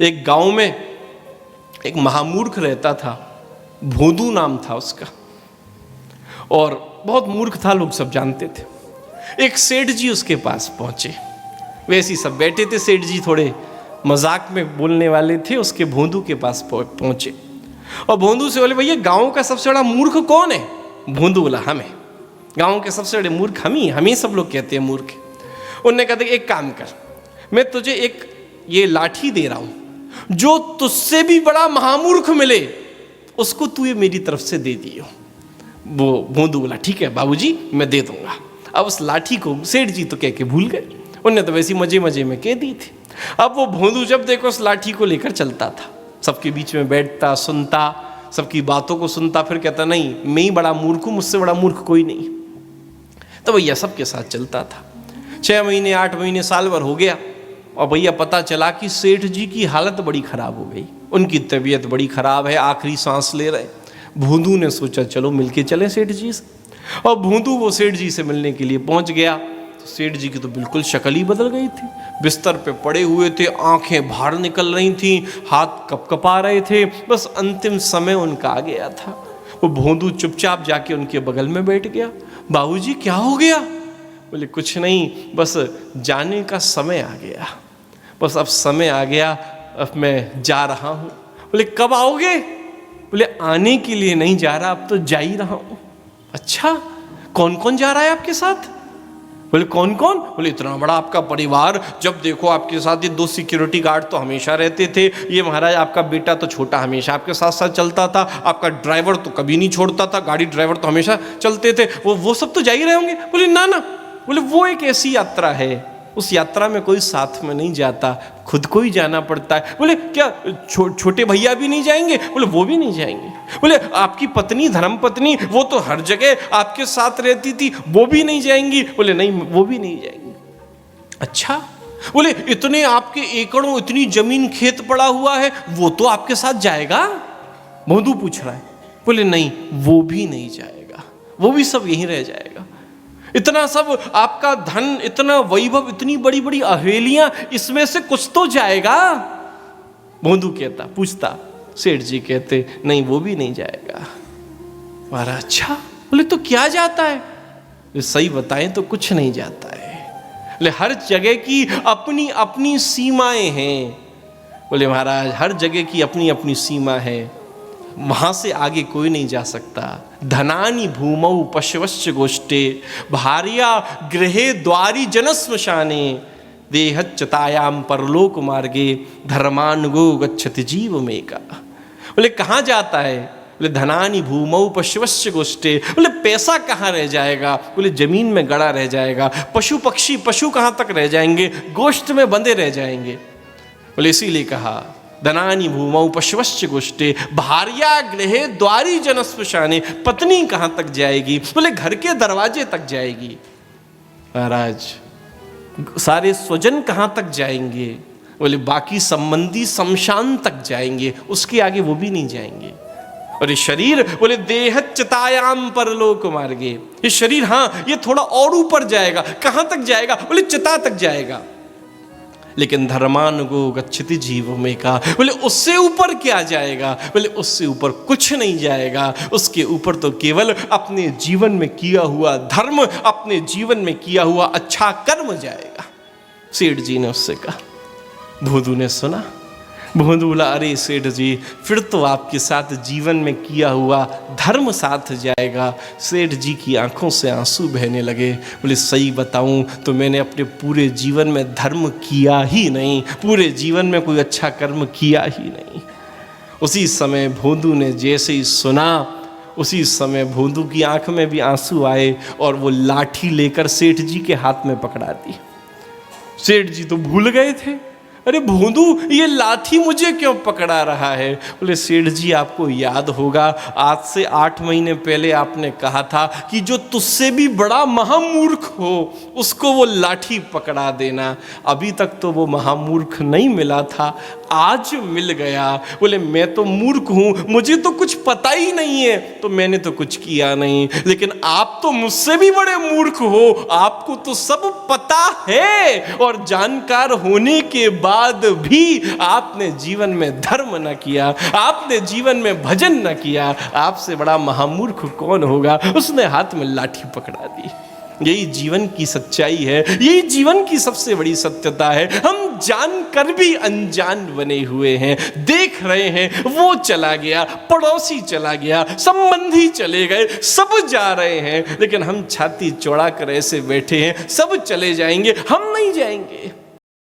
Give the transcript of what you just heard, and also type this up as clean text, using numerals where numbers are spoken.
एक गांव में एक महामूर्ख रहता था, भोंदू नाम था उसका, और बहुत मूर्ख था, लोग सब जानते थे। एक सेठ जी उसके पास पहुंचे, वैसे ही सब बैठे थे, सेठ जी थोड़े मजाक में बोलने वाले थे, उसके भोंदू के पास पहुंचे और भोंदू से बोले, भैया गांव का सबसे बड़ा मूर्ख कौन है? भोंदू बोला, हमें, गांव के सबसे बड़े मूर्ख हम ही सब लोग कहते हैं मूर्ख। उन्होंने कहा, एक काम कर, मैं तुझे एक ये लाठी दे रहा हूं, जो तुझसे भी बड़ा महामूर्ख मिले उसको तू ये मेरी तरफ से दे दियो। वो भोंदू बोला, ठीक है बाबूजी, मैं दे दूंगा। अब उस लाठी को सेठ जी तो कह के भूल गए, उनने तो वैसी मजे मजे में कह दी थी। अब वो भोंदू जब देखो उस लाठी को लेकर चलता था, सबके बीच में बैठता, सुनता, सबकी बातों को सुनता, फिर कहता, नहीं मैं ही बड़ा मूर्ख हूं, मुझसे बड़ा मूर्ख कोई नहीं। तो भैया सबके साथ चलता था। 6 महीने 8 महीने साल भर हो गया और भैया पता चला कि सेठ जी की हालत बड़ी खराब हो गई, उनकी तबीयत बड़ी खराब है, आखिरी सांस ले रहे। भोंदू ने सोचा चलो मिलके चले सेठ जी से, और भोंदू वो सेठ जी से मिलने के लिए पहुंच गया। तो सेठ जी की तो बिल्कुल शक्ल ही बदल गई थी, बिस्तर पे पड़े हुए थे, आंखें बाहर निकल रही थी, हाथ कपकपा रहे थे, बस अंतिम समय उनका आ गया था। वो भोंदू चुपचाप जाके उनके बगल में बैठ गया। बाबूजी क्या हो गया? बोले कुछ नहीं, बस जाने का समय आ गया, बस अब समय आ गया, अब मैं जा रहा हूँ। बोले कब आओगे? बोले आने के लिए नहीं जा रहा, अब तो जा ही रहा हूँ। अच्छा, कौन कौन जा रहा है आपके साथ? बोले कौन कौन? बोले इतना बड़ा आपका परिवार, जब देखो आपके साथ ये 2 सिक्योरिटी गार्ड तो हमेशा रहते थे, ये महाराज आपका बेटा तो छोटा हमेशा आपके साथ साथ चलता था, आपका ड्राइवर तो कभी नहीं छोड़ता था, गाड़ी ड्राइवर तो हमेशा चलते थे, वो सब तो जा ही रहे होंगे। बोले ना ना, बोले वो एक ऐसी यात्रा है, उस यात्रा में कोई साथ में नहीं जाता, खुद को ही जाना पड़ता है। बोले क्या छोटे भैया भी नहीं जाएंगे? बोले वो भी नहीं जाएंगे। बोले आपकी पत्नी, धर्म पत्नी, वो तो हर जगह आपके साथ रहती थी, वो भी नहीं जाएंगी? बोले नहीं, वो भी नहीं जाएंगी। अच्छा, बोले इतने आपके एकड़ों, इतनी जमीन खेत पड़ा हुआ है, वो तो आपके साथ जाएगा? भोंदू पूछ रहा है। बोले नहीं, वो भी नहीं जाएगा, वो भी सब यहीं रह जाएगा। इतना सब आपका धन, इतना वैभव, इतनी बड़ी बड़ी हवेलियां, इसमें से कुछ तो जाएगा? भोंदू कहता, पूछता, सेठ जी कहते नहीं, वो भी नहीं जाएगा। महाराज अच्छा, बोले तो क्या जाता है? सही बताएं तो कुछ नहीं जाता है। बोले हर जगह की अपनी अपनी सीमाएं हैं। बोले महाराज हर जगह की अपनी अपनी सीमा है, वहां से आगे कोई नहीं जा सकता। धनानि भूमौ पशवश्च गोष्ठे, भार्या गृहे द्वारि जनश्मशाने, देहच्चतायाम परलोक मार्गे, धर्मानुगो गच्छति जीव मेका। बोले कहाँ जाता है? बोले धनानि भूमौ पशवश्च गोष्ठे। बोले पैसा कहाँ रह जाएगा? बोले जमीन में गड़ा रह जाएगा। पशु पक्षी, पशु कहाँ तक रह जाएंगे? गोष्ठ में बंधे रह जाएंगे। बोले इसीलिए कहा धनानि भूमौ पशवश्च गोष्ठे, भार्या गृहे द्वारि जनश्मशाने। पत्नी कहाँ तक जाएगी? बोले घर के दरवाजे तक जाएगी। महाराज सारे स्वजन कहाँ तक जाएंगे? बोले बाकी संबंधी शमशान तक जाएंगे, उसके आगे वो भी नहीं जाएंगे। और ये शरीर, बोले देहच्चतायाम परलोक मार्गे, ये शरीर हाँ ये थोड़ा और ऊपर जाएगा। कहाँ तक जाएगा? बोले चिता तक जाएगा। लेकिन धर्मानुगो गच्छति जीव मेका, बोले उससे ऊपर क्या जाएगा? बोले उससे ऊपर कुछ नहीं जाएगा, उसके ऊपर तो केवल अपने जीवन में किया हुआ धर्म, अपने जीवन में किया हुआ अच्छा कर्म जाएगा। सेठ जी ने उससे कहा। भोंदू ने सुना। भोंदू बोला अरे सेठ जी, फिर तो आपके साथ जीवन में किया हुआ धर्म साथ जाएगा। सेठ जी की आंखों से आंसू बहने लगे। बोले सही बताऊं तो मैंने अपने पूरे जीवन में धर्म किया ही नहीं, पूरे जीवन में कोई अच्छा कर्म किया ही नहीं। उसी समय भोंदू ने जैसे ही सुना, उसी समय भोंदू की आंख में भी आंसू आए और वो लाठी लेकर सेठ जी के हाथ में पकड़ा दी। सेठ जी तो भूल गए थे, अरे भोंदू ये लाठी मुझे क्यों पकड़ा रहा है? बोले सेठ जी आपको याद होगा, आज से 8 महीने पहले आपने कहा था कि जो तुझसे भी बड़ा महामूर्ख हो उसको वो लाठी पकड़ा देना। अभी तक तो वो महामूर्ख नहीं मिला था, आज मिल गया। बोले मैं तो मूर्ख हूं, मुझे तो कुछ पता ही नहीं है, तो मैंने तो कुछ किया नहीं, लेकिन आप तो मुझसे भी बड़े मूर्ख हो, आपको तो सब पता है, और जानकार होने के बाद भी आपने जीवन में धर्म न किया, आपने जीवन में भजन न किया, आपसे बड़ा महामूर्ख कौन होगा। उसने हाथ में लाठी पकड़ा दी। यही जीवन की सच्चाई है, यही जीवन की सबसे बड़ी सत्यता है। हम जानकर भी अनजान बने हुए हैं, देख रहे हैं वो चला गया, पड़ोसी चला गया, संबंधी चले गए, सब जा रहे हैं, लेकिन हम छाती चौड़ा कर ऐसे बैठे हैं, सब चले जाएंगे, हम नहीं जाएंगे।